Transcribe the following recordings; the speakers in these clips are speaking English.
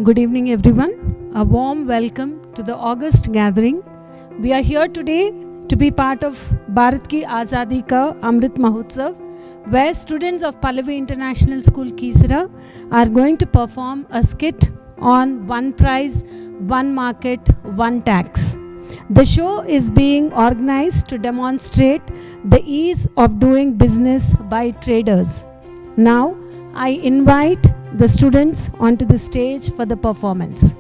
Good evening, everyone. A warm welcome to the August gathering. We are here today to be part of Bharat Ki Azadi Ka Amrit Mahotsav, where students of Pallavi International School, Kisara, are going to perform a skit on one prize, one market, one tax. The show is being organized to demonstrate the ease of doing business by traders. Now, I invite the students onto the stage for the performance.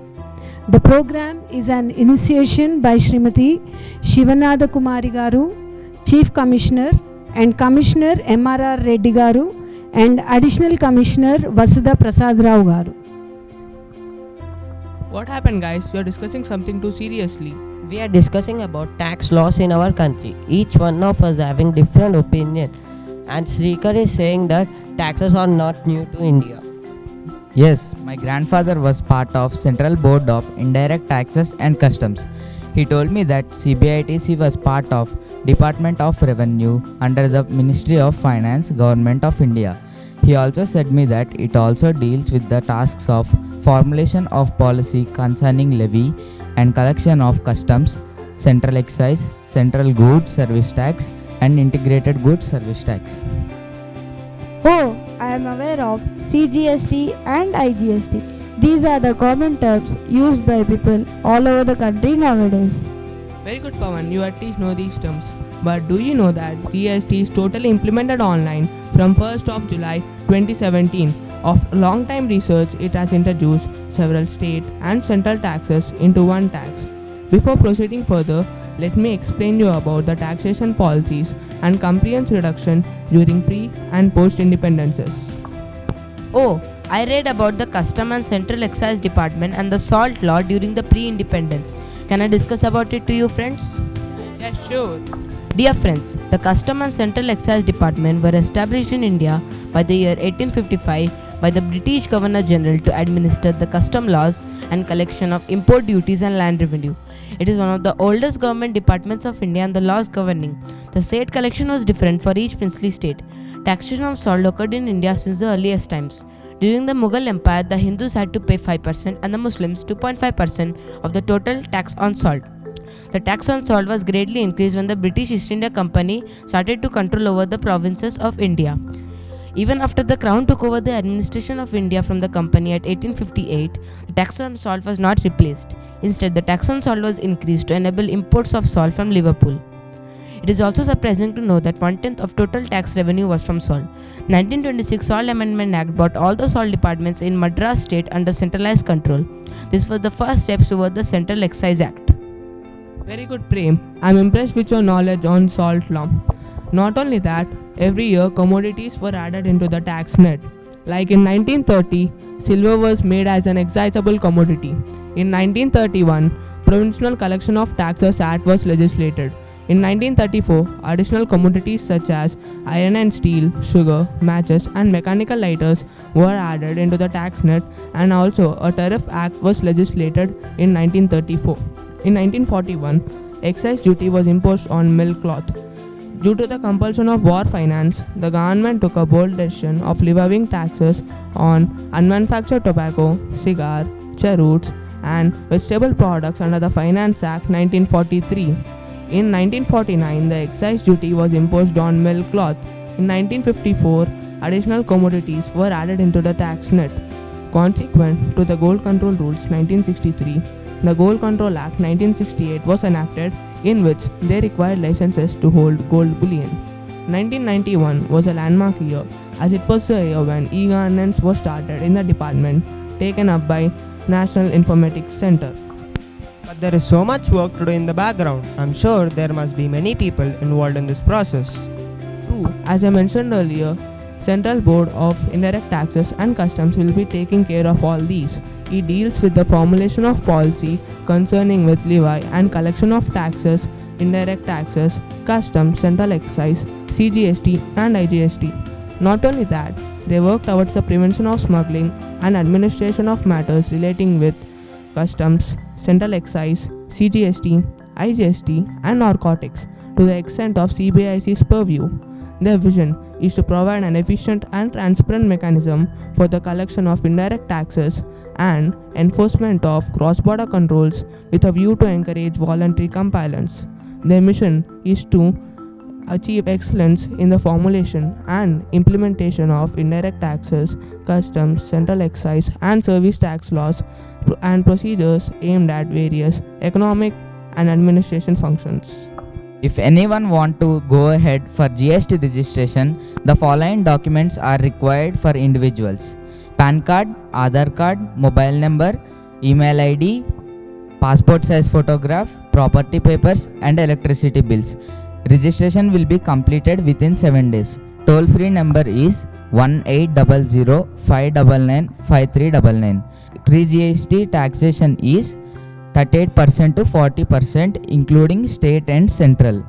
The program is an initiation by Srimati Shivanada Kumari Garu, Chief Commissioner, and Commissioner MRR Reddy Garu, and Additional Commissioner Vasudha Prasad Rao Garu. What happened, guys? You are discussing something too seriously. We are discussing about tax laws in our country. Each one of us having different opinion. And Srikar is saying that taxes are not new to India. Yes, my grandfather was part of Central Board of Indirect Taxes and Customs. He told me that CBITC was part of Department of Revenue under the Ministry of Finance, Government of India. He also said me that it also deals with the tasks of formulation of policy concerning levy and collection of customs, central excise, central goods service tax, and integrated goods service tax. Oh, I am aware of CGST and IGST. These are the common terms used by people all over the country nowadays. Very good, Pawan. You at least know these terms. But do you know that GST is totally implemented online from 1st of July 2017? Of long time research, it has introduced several state and central taxes into one tax. Before proceeding further, let me explain you about the taxation policies and compliance reduction during pre and post independences. Oh, I read about the Custom and Central Excise Department and the Salt Law during the pre-independence. Can I discuss about it to you, friends? Yes, sure. Dear friends, the Custom and Central Excise Department were established in India by the year 1855 by the British Governor General to administer the custom laws and collection of import duties and land revenue. It is one of the oldest government departments of India and the laws governing. The state collection was different for each princely state. Taxation of salt occurred in India since the earliest times. During the Mughal Empire, the Hindus had to pay 5% and the Muslims 2.5% of the total tax on salt. The tax on salt was greatly increased when the British East India Company started to control over the provinces of India. Even after the Crown took over the administration of India from the company at 1858, the tax on salt was not replaced. Instead, the tax on salt was increased to enable imports of salt from Liverpool. It is also surprising to know that 1/10 of total tax revenue was from salt. 1926 Salt Amendment Act brought all the salt departments in Madras state under centralized control. This was the first steps toward the Central Excise Act. Very good, Prem. I'm impressed with your knowledge on salt law. Not only that, every year commodities were added into the tax net. Like in 1930, silver was made as an excisable commodity. In 1931, Provincial Collection of Taxes Act was legislated. In 1934, additional commodities such as iron and steel, sugar, matches, and mechanical lighters were added into the tax net, and also a tariff act was legislated in 1934. In 1941, excise duty was imposed on milk cloth. Due to the compulsion of war finance, the government took a bold decision of levying taxes on unmanufactured tobacco, cigar, cheroots, and vegetable products under the Finance Act 1943. In 1949, the excise duty was imposed on milk cloth. In 1954, additional commodities were added into the tax net. Consequent to the Gold Control Rules 1963, the Gold Control Act 1968 was enacted, in which they required licenses to hold gold bullion. 1991 was a landmark year, as it was the year when e-governance was started in the department, taken up by National Informatics Center. But there is so much work to do in the background. I'm sure there must be many people involved in this process. True, as I mentioned earlier, Central Board of Indirect Taxes and Customs will be taking care of all these. It deals with the formulation of policy concerning with levy and collection of taxes, indirect taxes, customs, central excise, CGST and IGST. Not only that, they work towards the prevention of smuggling and administration of matters relating with customs, central excise, CGST, IGST and narcotics to the extent of CBIC's purview. Their vision is to provide an efficient and transparent mechanism for the collection of indirect taxes and enforcement of cross-border controls with a view to encourage voluntary compliance. Their mission is to achieve excellence in the formulation and implementation of indirect taxes, customs, central excise, and service tax laws and procedures aimed at various economic and administration functions. If anyone want to go ahead for GST registration, the following documents are required for individuals: PAN card, Aadhaar card, mobile number, email ID, passport size photograph, property papers, and electricity bills. Registration will be completed within 7 days. Toll-free number is 1800-599-5399. Pre-GST taxation is 38% to 40% including state and central.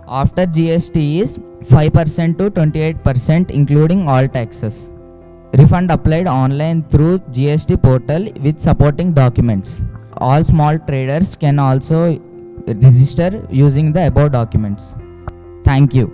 After GST is 5% to 28% including all taxes. Refund applied online through GST portal with supporting documents. All small traders can also register using the above documents. Thank you.